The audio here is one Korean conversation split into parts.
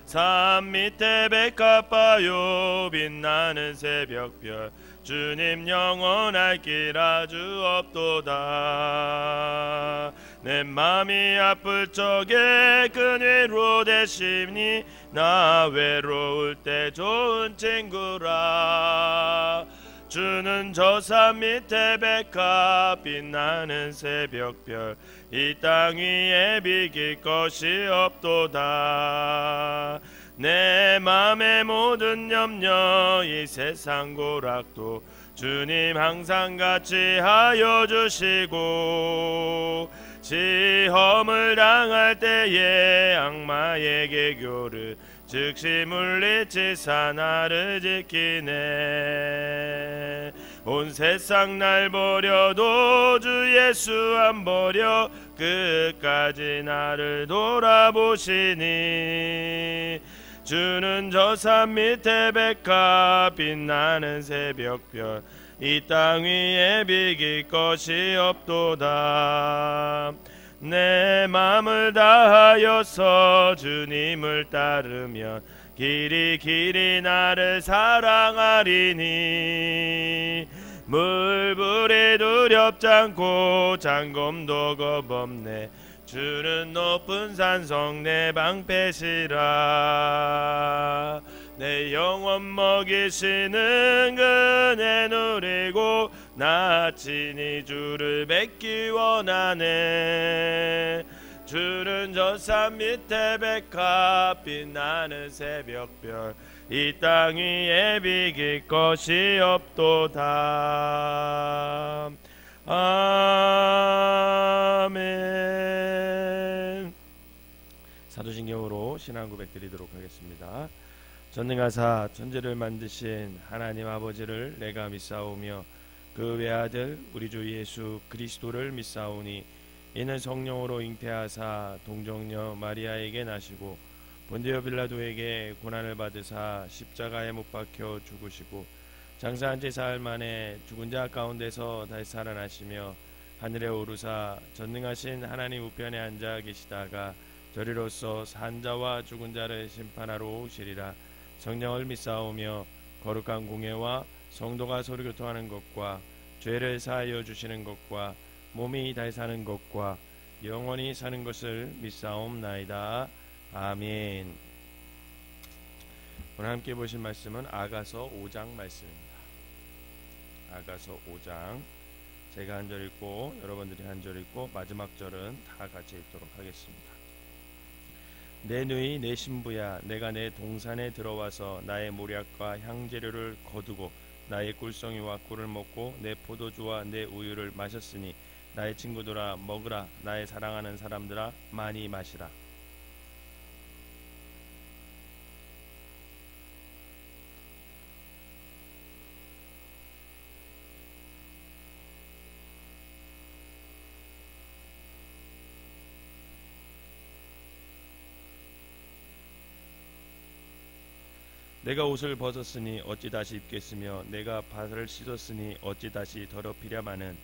산 밑에 백합바요 빛나는 새벽별 주님 영원할 길 아주 없도다. 내 맘이 아플 적에 그네로 되심니 나 외로울 때 좋은 친구라. 주는 저 산 밑에 백합 빛나는 새벽별 이 땅 위에 비길 것이 없도다. 내 맘의 모든 염려 이 세상 고락도 주님 항상 같이 하여 주시고 시험을 당할 때에 악마의 개교를 즉시 물리치사 나를 지키네. 온 세상 날 버려도 주 예수 안 버려 끝까지 나를 돌아보시니. 주는 저 산 밑에 백합 빛나는 새벽별 이 땅 위에 비길 것이 없도다. 내 맘을 다하여서 주님을 따르면 길이 길이 나를 사랑하리니. 물불이 두렵지 않고 장검도 겁없네. 주는 높은 산성 내 방패시라. 내 영혼 먹이시는 그네 누리고 나 친히 주를 뵙기 원하네. 주는 저 산 밑에 백합 빛나는 새벽별 이 땅 위에 비길 것이 없도다. 아멘. 사도신경으로 신앙 고백 드리도록 하겠습니다. 전능하사 천지를 만드신 하나님 아버지를 내가 믿사오며 그 외아들 우리 주 예수 그리스도를 믿사오니 이는 성령으로 잉태하사 동정녀 마리아에게 나시고 본디오 빌라도에게 고난을 받으사 십자가에 못 박혀 죽으시고 장사한 지 사흘 만에 죽은 자 가운데서 다시 살아나시며 하늘에 오르사 전능하신 하나님 우편에 앉아 계시다가 저리로서 산 자와 죽은 자를 심판하러 오시리라. 성령을 믿사오며 거룩한 공예와 성도가 서로 교통하는 것과 죄를 사하여 주시는 것과 몸이 다시 사는 것과 영원히 사는 것을 믿사옵나이다. 아멘. 오늘 함께 보실 말씀은 아가서 5장 말씀입니다. 아가서 5장 제가 한 절 읽고 여러분들이 한 절 읽고 마지막 절은 다 같이 읽도록 하겠습니다. 내 누이 내 신부야 내가 내 동산에 들어와서 나의 모략과 향재료를 거두고 나의 꿀송이와 꿀을 먹고 내 포도주와 내 우유를 마셨으니 나의 친구들아 먹으라. 나의 사랑하는 사람들아 많이 마시라. 내가 옷을 벗었으니 어찌 다시 입겠으며 내가 발을 씻었으니 어찌 다시 더럽히랴마는.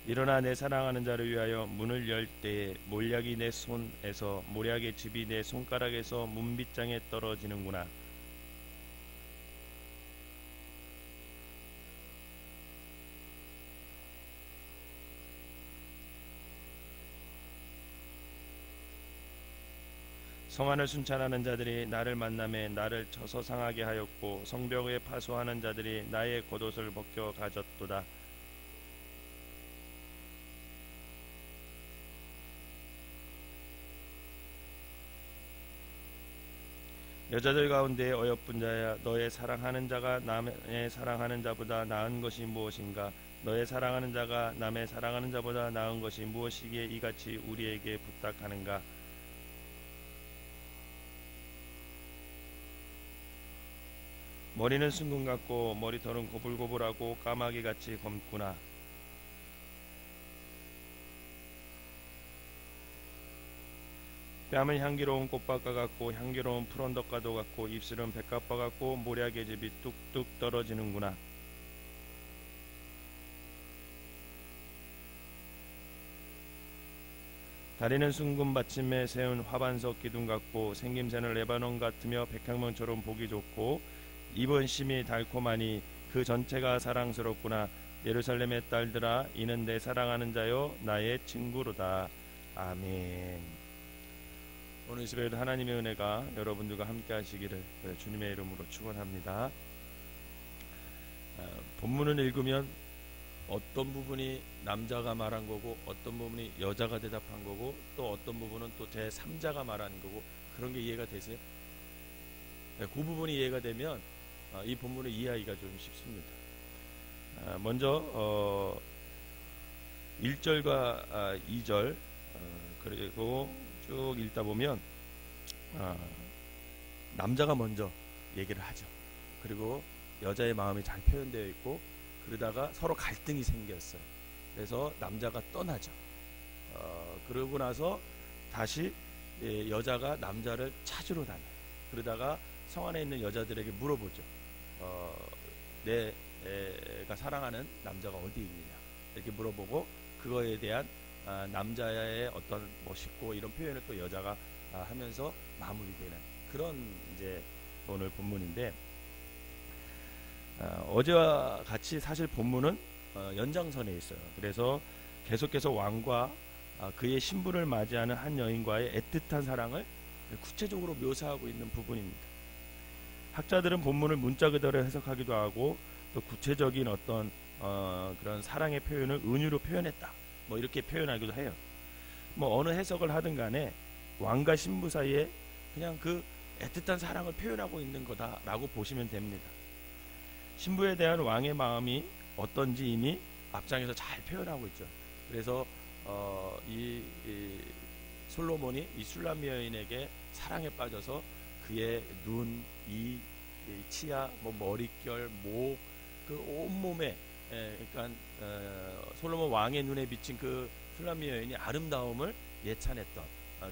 일어나 내 사랑하는 자를 위하여 문을 열 때에 몰약이 내 손에서 모략의 즙이 내 손가락에서 문빗장에 떨어지는구나. 성안을 순찰하는 자들이 나를 만남에 나를 쳐서 상하게 하였고 성벽에 파수하는 자들이 나의 겉옷을 벗겨 가졌도다. 여자들 가운데 어여쁜 자야 너의 사랑하는 자가 남의 사랑하는 자보다 나은 것이 무엇인가. 너의 사랑하는 자가 남의 사랑하는 자보다 나은 것이 무엇이기에 이같이 우리에게 부탁하는가. 머리는 순금 같고 머리털은 고불고불하고 까마귀같이 검구나. 뺨은 향기로운 꽃밭과 같고 향기로운 푸른덕과도 같고 입술은 백합과 같고 모략의 즙이 뚝뚝 떨어지는구나. 다리는 순금 받침에 세운 화반석 기둥 같고 생김새는 레바논 같으며 백향목처럼 보기 좋고 입은 심이 달콤하니 그 전체가 사랑스럽구나. 예루살렘의 딸들아, 이는 내 사랑하는 자요 나의 친구로다. 아멘. 오늘 시간에도 하나님의 은혜가 여러분들과 함께 하시기를 주님의 이름으로 축원합니다. 본문을 읽으면 어떤 부분이 남자가 말한 거고 어떤 부분이 여자가 대답한 거고 또 어떤 부분은 또 제3자가 말한 거고 그런 게 이해가 되세요? 그 부분이 이해가 되면 이 본문을 이해하기가 좀 쉽습니다. 먼저 1절과 2절 그리고 쭉 읽다 보면 남자가 먼저 얘기를 하죠. 그리고 여자의 마음이 잘 표현되어 있고 그러다가 서로 갈등이 생겼어요. 그래서 남자가 떠나죠. 그러고 나서 다시 여자가 남자를 찾으러 다녀요. 그러다가 성 안에 있는 여자들에게 물어보죠. 내가 사랑하는 남자가 어디 있느냐 이렇게 물어보고 그거에 대한 남자의 어떤 멋있고 이런 표현을 또 여자가 하면서 마무리되는 그런 이제 오늘 본문인데 어제와 같이 사실 본문은 연장선에 있어요. 그래서 계속해서 왕과 그의 신부를 맞이하는 한 여인과의 애틋한 사랑을 구체적으로 묘사하고 있는 부분입니다. 학자들은 본문을 문자 그대로 해석하기도 하고 또 구체적인 어떤 그런 사랑의 표현을 은유로 표현했다 뭐 이렇게 표현하기도 해요. 뭐 어느 해석을 하든 간에 왕과 신부 사이에 그냥 그 애틋한 사랑을 표현하고 있는 거다라고 보시면 됩니다. 신부에 대한 왕의 마음이 어떤지 이미 앞장에서 잘 표현하고 있죠. 그래서 이 솔로몬이 이 슐라미 여인에게 사랑에 빠져서 그의 눈, 이 치아, 뭐 머릿결, 목, 그 온몸에 그러니까 솔로몬 왕의 눈에 비친 그 슐라미 여인이 아름다움을 예찬했던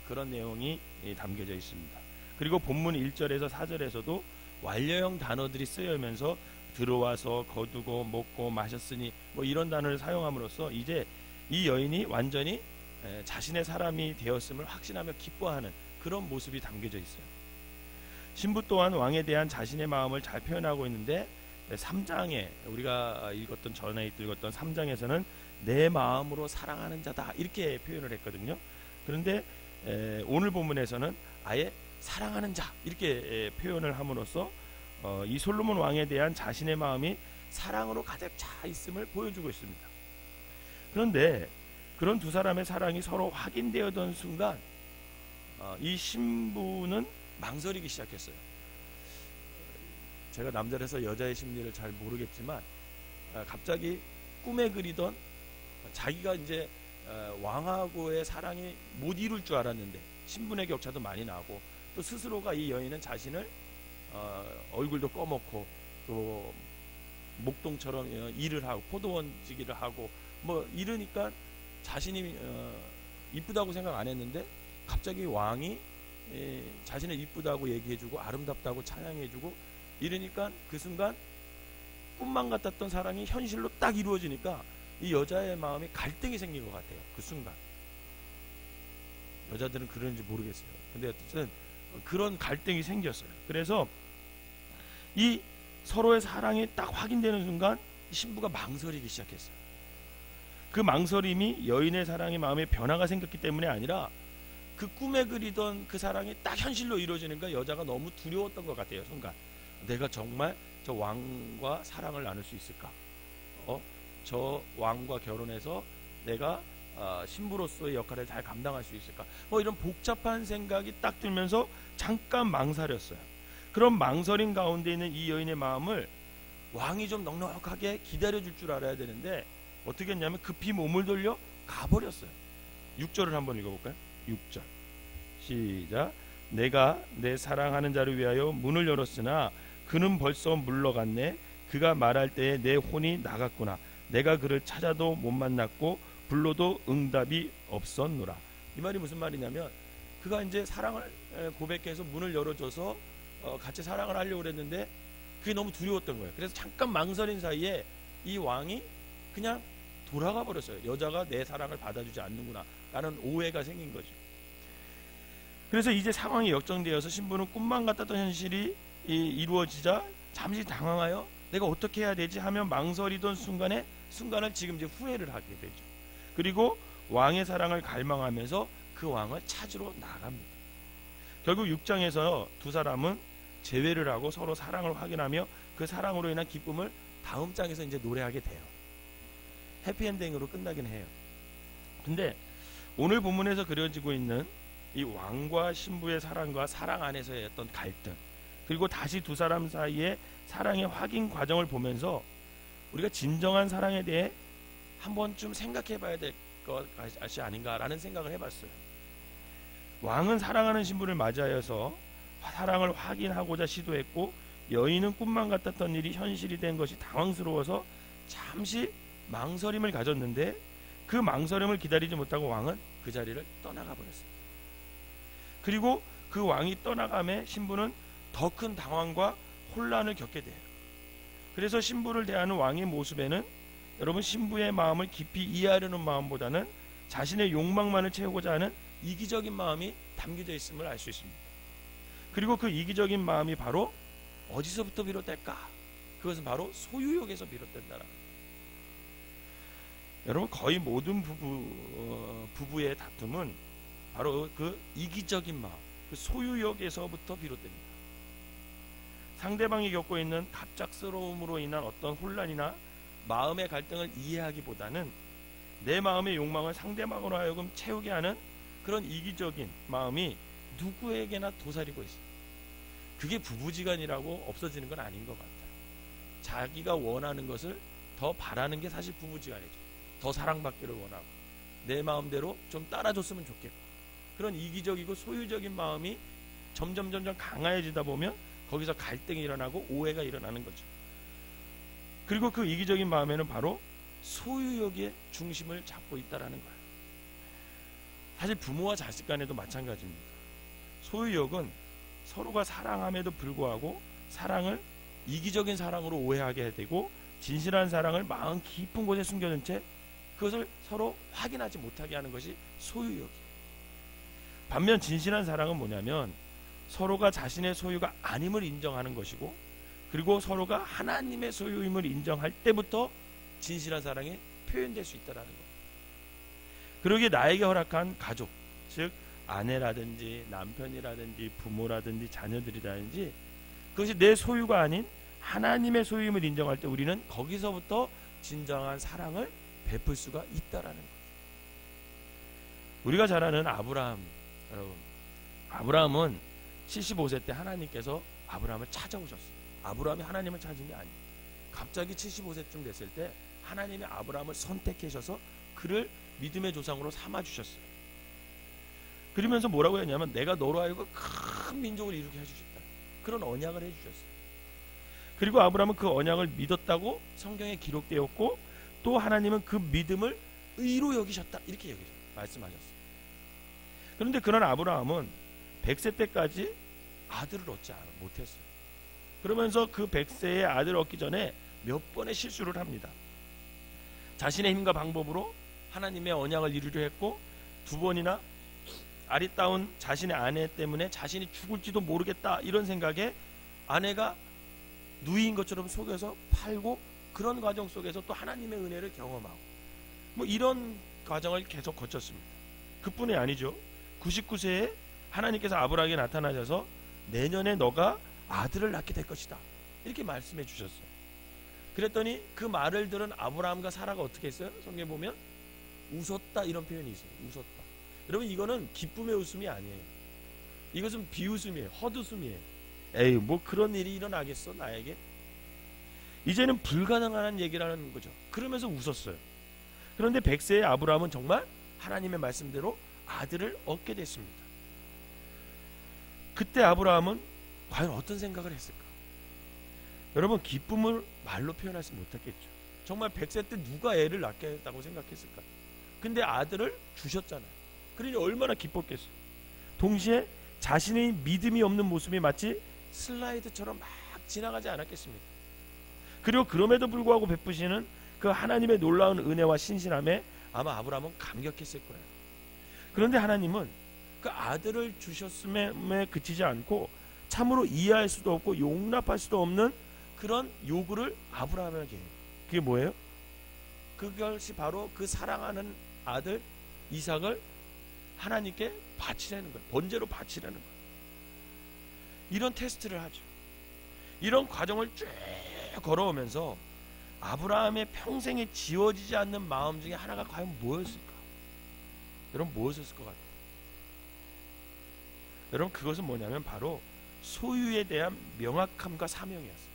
그런 내용이 담겨져 있습니다. 그리고 본문 1절에서 4절에서도 완료형 단어들이 쓰여면서 들어와서 거두고 먹고 마셨으니 뭐 이런 단어를 사용함으로써 이제 이 여인이 완전히 자신의 사람이 되었음을 확신하며 기뻐하는 그런 모습이 담겨져 있어요. 신부 또한 왕에 대한 자신의 마음을 잘 표현하고 있는데 3장에 우리가 읽었던 전에 읽었던 3장에서는 내 마음으로 사랑하는 자다 이렇게 표현을 했거든요. 그런데 오늘 본문에서는 아예 사랑하는 자 이렇게 표현을 함으로써 이 솔로몬 왕에 대한 자신의 마음이 사랑으로 가득 차 있음을 보여주고 있습니다. 그런데 그런 두 사람의 사랑이 서로 확인되었던 순간 이 신부는 망설이기 시작했어요. 제가 남자라서 여자의 심리를 잘 모르겠지만 갑자기 꿈에 그리던 자기가 이제 왕하고의 사랑이 못 이룰 줄 알았는데 신분의 격차도 많이 나고 또 스스로가 이 여인은 자신을 얼굴도 꺼먹고 또 목동처럼 일을 하고 포도원지기를 하고 뭐 이러니까 자신이 이쁘다고 생각 안 했는데 갑자기 왕이 자신을 이쁘다고 얘기해주고 아름답다고 찬양해주고 이러니까 그 순간 꿈만 같았던 사랑이 현실로 딱 이루어지니까 이 여자의 마음이 갈등이 생긴 것 같아요. 그 순간 여자들은 그런지 모르겠어요. 근데 어쨌든 그런 갈등이 생겼어요. 그래서 이 서로의 사랑이 딱 확인되는 순간 신부가 망설이기 시작했어요. 그 망설임이 여인의 사랑의 마음에 변화가 생겼기 때문에 아니라 그 꿈에 그리던 그 사랑이 딱 현실로 이루어지니까 여자가 너무 두려웠던 것 같아요. 순간 내가 정말 저 왕과 사랑을 나눌 수 있을까? 저 왕과 결혼해서 내가 신부로서의 역할을 잘 감당할 수 있을까? 뭐 이런 복잡한 생각이 딱 들면서 잠깐 망설였어요. 그런 망설임 가운데 있는 이 여인의 마음을 왕이 좀 넉넉하게 기다려줄 줄 알아야 되는데 어떻게 했냐면 급히 몸을 돌려 가버렸어요. 6절을 한번 읽어볼까요? 6절 시작. 내가 내 사랑하는 자를 위하여 문을 열었으나 그는 벌써 물러갔네. 그가 말할 때에 내 혼이 나갔구나. 내가 그를 찾아도 못 만났고 불러도 응답이 없었노라. 이 말이 무슨 말이냐면 그가 이제 사랑을 고백해서 문을 열어줘서 같이 사랑을 하려고 그랬는데 그게 너무 두려웠던 거예요. 그래서 잠깐 망설인 사이에 이 왕이 그냥 돌아가 버렸어요. 여자가 내 사랑을 받아주지 않는구나 라는 오해가 생긴 거죠. 그래서 이제 상황이 역전되어서 신부는 꿈만 같았던 현실이 이루어지자 잠시 당황하여 내가 어떻게 해야 되지 하며 망설이던 순간을 지금 이제 후회를 하게 되죠. 그리고 왕의 사랑을 갈망하면서 그 왕을 찾으러 나갑니다. 결국 6장에서 두 사람은 재회를 하고 서로 사랑을 확인하며 그 사랑으로 인한 기쁨을 다음 장에서 이제 노래하게 돼요. 해피엔딩으로 끝나긴 해요. 근데 오늘 본문에서 그려지고 있는 이 왕과 신부의 사랑과 사랑 안에서의 어떤 갈등, 그리고 다시 두 사람 사이의 사랑의 확인 과정을 보면서 우리가 진정한 사랑에 대해 한 번쯤 생각해 봐야 될 것이 아닌가라는 생각을 해봤어요. 왕은 사랑하는 신부를 맞이하여서 사랑을 확인하고자 시도했고, 여인은 꿈만 같았던 일이 현실이 된 것이 당황스러워서 잠시 망설임을 가졌는데, 그 망설임을 기다리지 못하고 왕은 그 자리를 떠나가 버렸습니다. 그리고 그 왕이 떠나감에 신부는 더 큰 당황과 혼란을 겪게 돼요. 그래서 신부를 대하는 왕의 모습에는 여러분, 신부의 마음을 깊이 이해하려는 마음보다는 자신의 욕망만을 채우고자 하는 이기적인 마음이 담겨져 있음을 알 수 있습니다. 그리고 그 이기적인 마음이 바로 어디서부터 비롯될까? 그것은 바로 소유욕에서 비롯된다는. 여러분, 거의 모든 부부의 다툼은 바로 그 이기적인 마음, 그 소유욕에서부터 비롯됩니다. 상대방이 겪고 있는 갑작스러움으로 인한 어떤 혼란이나 마음의 갈등을 이해하기보다는 내 마음의 욕망을 상대방으로 하여금 채우게 하는 그런 이기적인 마음이 누구에게나 도사리고 있어요. 그게 부부지간이라고 없어지는 건 아닌 것 같아요. 자기가 원하는 것을 더 바라는 게 사실 부부지간이죠. 더 사랑받기를 원하고 내 마음대로 좀 따라줬으면 좋겠고, 그런 이기적이고 소유적인 마음이 점점 강해지다 보면 거기서 갈등이 일어나고 오해가 일어나는 거죠. 그리고 그 이기적인 마음에는 바로 소유욕의 중심을 잡고 있다라는 거예요. 사실 부모와 자식 간에도 마찬가지입니다. 소유욕은 서로가 사랑함에도 불구하고 사랑을 이기적인 사랑으로 오해하게 되고, 진실한 사랑을 마음 깊은 곳에 숨겨둔 채 그것을 서로 확인하지 못하게 하는 것이 소유욕이에요. 반면 진실한 사랑은 뭐냐면 서로가 자신의 소유가 아님을 인정하는 것이고, 그리고 서로가 하나님의 소유임을 인정할 때부터 진실한 사랑이 표현될 수 있다는 것. 그러기에 나에게 허락한 가족, 즉 아내라든지 남편이라든지 부모라든지 자녀들이라든지, 그것이 내 소유가 아닌 하나님의 소유임을 인정할 때 우리는 거기서부터 진정한 사랑을 베풀 수가 있다라는 거죠. 우리가 잘 아는 아브라함, 여러분, 아브라함은 75세 때 하나님께서 아브라함을 찾아오셨어요. 아브라함이 하나님을 찾은 게 아니에요. 갑자기 75세쯤 됐을 때 하나님이 아브라함을 선택하셔서 그를 믿음의 조상으로 삼아주셨어요. 그러면서 뭐라고 했냐면, 내가 너로 하여금 큰 민족을 이루게 해주셨다, 그런 언약을 해주셨어요. 그리고 아브라함은 그 언약을 믿었다고 성경에 기록되었고, 또 하나님은 그 믿음을 의로 여기셨다, 이렇게 말씀하셨어요. 그런데 그런 아브라함은 100세 때까지 아들을 얻지 못했어요. 그러면서 그 100세의 아들을 얻기 전에 몇 번의 실수를 합니다. 자신의 힘과 방법으로 하나님의 언약을 이루려 했고, 2번이나 아리따운 자신의 아내 때문에 자신이 죽을지도 모르겠다 이런 생각에 아내가 누이인 것처럼 속여서 팔고, 그런 과정 속에서 또 하나님의 은혜를 경험하고, 뭐 이런 과정을 계속 거쳤습니다. 그뿐이 아니죠. 99세에 하나님께서 아브라함에게 나타나셔서 내년에 너가 아들을 낳게 될 것이다, 이렇게 말씀해 주셨어요. 그랬더니 그 말을 들은 아브라함과 사라가 어떻게 했어요? 성경에 보면 웃었다, 이런 표현이 있어요. 웃었다. 여러분, 이거는 기쁨의 웃음이 아니에요. 이것은 비웃음이에요. 헛웃음이에요. 에이, 뭐 그런 일이 일어나겠어 나에게? 이제는 불가능한 얘기라는 거죠. 그러면서 웃었어요. 그런데 100세의 아브라함은 정말 하나님의 말씀대로 아들을 얻게 됐습니다. 그때 아브라함은 과연 어떤 생각을 했을까? 여러분, 기쁨을 말로 표현할 수 못했겠죠. 정말 100세 때 누가 애를 낳게 했다고 생각했을까? 근데 아들을 주셨잖아요. 그러니 얼마나 기뻤겠어요. 동시에 자신의 믿음이 없는 모습이 마치 슬라이드처럼 막 지나가지 않았겠습니까? 그리고 그럼에도 불구하고 베푸시는 그 하나님의 놀라운 은혜와 신실함에 아마 아브라함은 감격했을 거예요. 그런데 하나님은 그 아들을 주셨음에 그치지 않고 참으로 이해할 수도 없고 용납할 수도 없는 그런 요구를 아브라함에게 해요. 그게 뭐예요? 그것이 바로 그 사랑하는 아들 이삭을 하나님께 바치라는 거예요. 번제로 바치라는 거예요. 이런 테스트를 하죠. 이런 과정을 쭉 걸어오면서 아브라함의 평생에 지워지지 않는 마음 중에 하나가 과연 뭐였을까? 여러분 무엇이었을 것 같아요? 여러분 그것은 뭐냐면 바로 소유에 대한 명확함과 사명이었어요.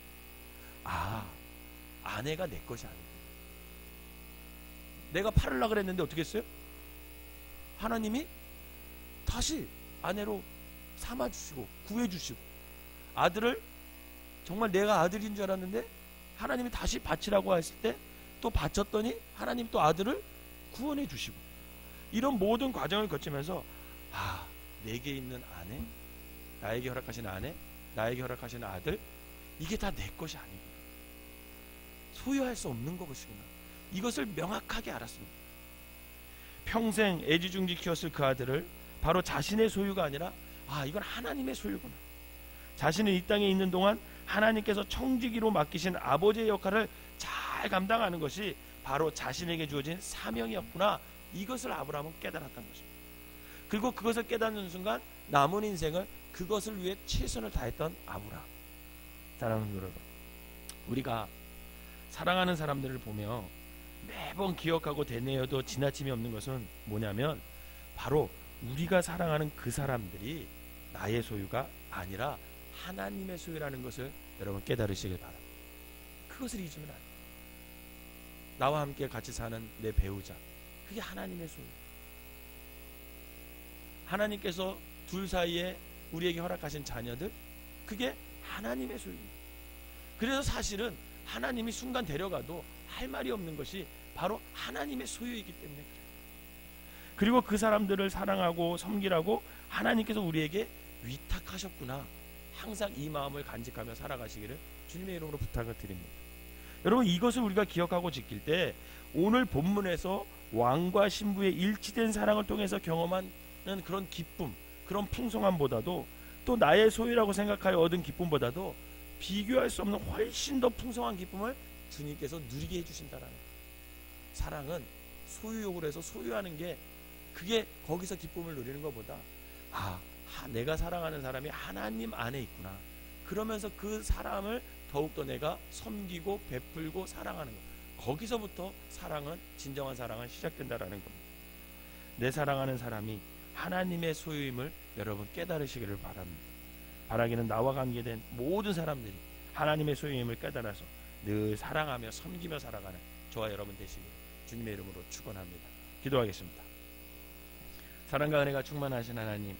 아내가 내 것이 아니고 내가 팔으려고 그랬는데 어떻게 했어요? 하나님이 다시 아내로 삼아주시고 구해주시고 아들을 정말 내가 아들인 줄 알았는데 하나님이 다시 바치라고 했을 때 또 바쳤더니 하나님 또 아들을 구원해 주시고 이런 모든 과정을 거치면서 내게 있는 아내, 나에게 허락하신 아내, 나에게 허락하신 아들, 이게 다 내 것이 아니구나. 소유할 수 없는 것이구나. 이것을 명확하게 알았습니다. 평생 애지중지 키웠을 그 아들을 바로 자신의 소유가 아니라 이건 하나님의 소유구나. 자신은 이 땅에 있는 동안 하나님께서 청지기로 맡기신 아버지의 역할을 잘 감당하는 것이 바로 자신에게 주어진 사명이었구나. 이것을 아브라함은 깨달았던 것입니다. 그리고 그것을 깨닫는 순간 남은 인생을 그것을 위해 최선을 다했던 아브라함. 사랑하는 여러분, 우리가 사랑하는 사람들을 보며 매번 기억하고 되뇌어도 지나침이 없는 것은 뭐냐면 바로 우리가 사랑하는 그 사람들이 나의 소유가 아니라 하나님의 소유라는 것을 여러분 깨달으시길 바랍니다. 그것을 잊으면 안 돼요. 나와 함께 같이 사는 내 배우자, 그게 하나님의 소유. 하나님께서 둘 사이에 우리에게 허락하신 자녀들, 그게 하나님의 소유입니다. 그래서 사실은 하나님이 순간 데려가도 할 말이 없는 것이 바로 하나님의 소유이기 때문에 그래요. 그리고 그 사람들을 사랑하고 섬기라고 하나님께서 우리에게 위탁하셨구나. 항상 이 마음을 간직하며 살아가시기를 주님의 이름으로 부탁을 드립니다. 여러분 이것을 우리가 기억하고 지킬 때 오늘 본문에서 왕과 신부의 일치된 사랑을 통해서 경험하는 그런 기쁨, 그런 풍성함보다도 또 나의 소유라고 생각하여 얻은 기쁨보다도 비교할 수 없는 훨씬 더 풍성한 기쁨을 주님께서 누리게 해주신다라는 거예요. 사랑은 소유욕을 해서 소유하는 게 그게 거기서 기쁨을 누리는 것보다 내가 사랑하는 사람이 하나님 안에 있구나. 그러면서 그 사람을 더욱더 내가 섬기고 베풀고 사랑하는 것. 거기서부터 사랑은 진정한 사랑은 시작된다라는 겁니다. 내 사랑하는 사람이 하나님의 소유임을 여러분 깨달으시기를 바랍니다. 바라기는 나와 관계된 모든 사람들이 하나님의 소유임을 깨달아서 늘 사랑하며 섬기며 살아가는 저와 여러분 되시기를 주님의 이름으로 축원합니다. 기도하겠습니다. 사랑과 은혜가 충만하신 하나님,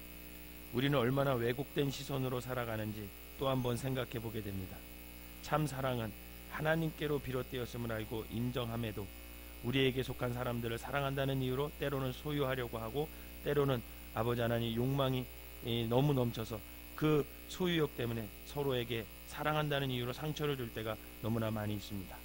우리는 얼마나 왜곡된 시선으로 살아가는지 또 한 번 생각해 보게 됩니다. 참 사랑은 하나님께로 비롯되었음을 알고 인정함에도 우리에게 속한 사람들을 사랑한다는 이유로 때로는 소유하려고 하고 때로는 아버지 하나님 욕망이 너무 넘쳐서 그 소유욕 때문에 서로에게 사랑한다는 이유로 상처를 줄 때가 너무나 많이 있습니다.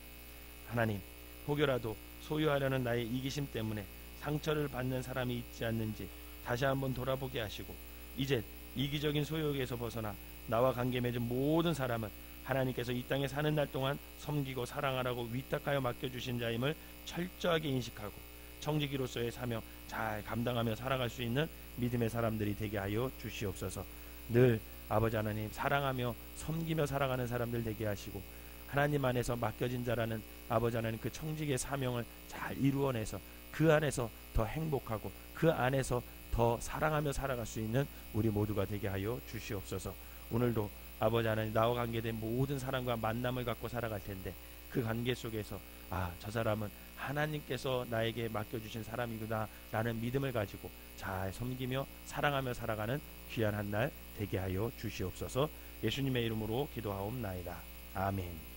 하나님, 혹여라도 소유하려는 나의 이기심 때문에 상처를 받는 사람이 있지 않는지 다시 한번 돌아보게 하시고 이제 이기적인 소유욕에서 벗어나 나와 관계 맺은 모든 사람은 하나님께서 이 땅에 사는 날 동안 섬기고 사랑하라고 위탁하여 맡겨주신 자임을 철저하게 인식하고 청지기로서의 사명 잘 감당하며 살아갈 수 있는 믿음의 사람들이 되게 하여 주시옵소서. 늘 아버지 하나님 사랑하며 섬기며 살아가는 사람들 되게 하시고 하나님 안에서 맡겨진 자라는 아버지 하나님 그 청지기의 사명을 잘 이루어내서 그 안에서 더 행복하고 그 안에서 더 사랑하며 살아갈 수 있는 우리 모두가 되게 하여 주시옵소서. 오늘도 아버지 하나님 나와 관계된 모든 사람과 만남을 갖고 살아갈 텐데 그 관계 속에서 저 사람은 하나님께서 나에게 맡겨주신 사람이구나 라는 믿음을 가지고 잘 섬기며 사랑하며 살아가는 귀한 한 날 되게 하여 주시옵소서. 예수님의 이름으로 기도하옵나이다. 아멘.